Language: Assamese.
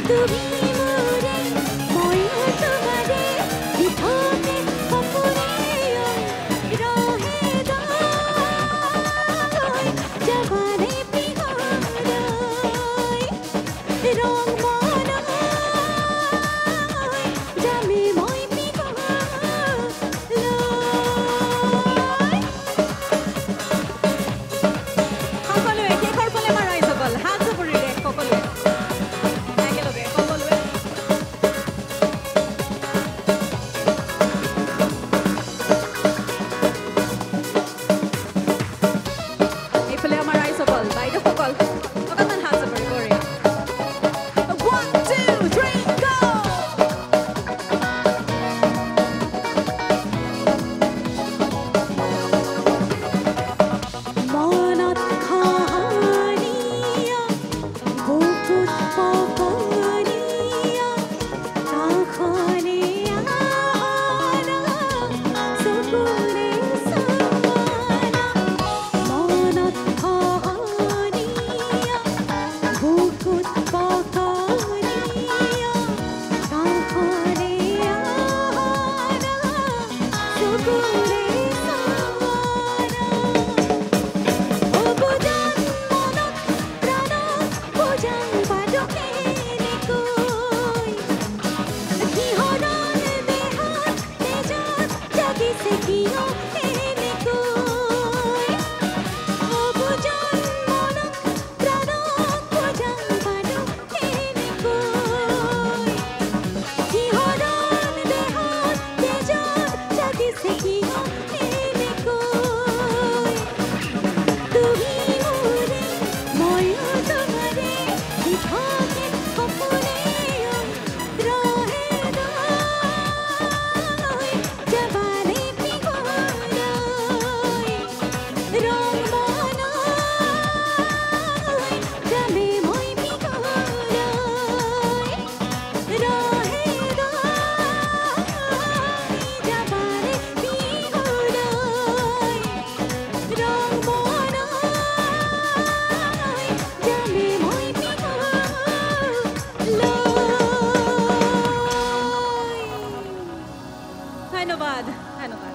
তুমি মোৰে ময়ো তোমাৰে বিধতে সপোনে ৰহে দাই জবানে পিহৰাই ৰং মনাই যামে মই পিহলৈ সকলোৱে শেষৰ ফালে মাৰাই সকল হাত জোপৰিৰে সকলোৱে একেলগে সকলোৱে এইফালে আমাৰ ৰাইজসকল বাইদেউসকল অকণমান হাত জোপৰি কৰি 1 2 3 go মনত খানিয়া বুকুত পকনিয়া কাষলে আনা চকুৰে চানা মনত খানিয়া বুকুত পকনিয়া কাষলে আনা চকুৰে চানা অবুজান মনত প্ৰাণত বুজান বাদকে নিকৈ কিহৰণ দেহত তেজত জাগিছে কিয় এনেকৈ অবুজান মনত প্ৰাণত বুজান বাদকে নিকৈ কিহৰণ দেহত তেজত জাগিছে কিয় এনেকৈ তুমি মোৰে ময়ো তোমাৰে বিধতে সপোনে ৰহে দাই জবানে পিহৰাই ৰং মনাই যামে মই পিহলৈ ৰহে দাই জবানে পিহৰাই ৰং মনাই যামে মই পিহলৈ ধন্যবাদ ধন্যবাদ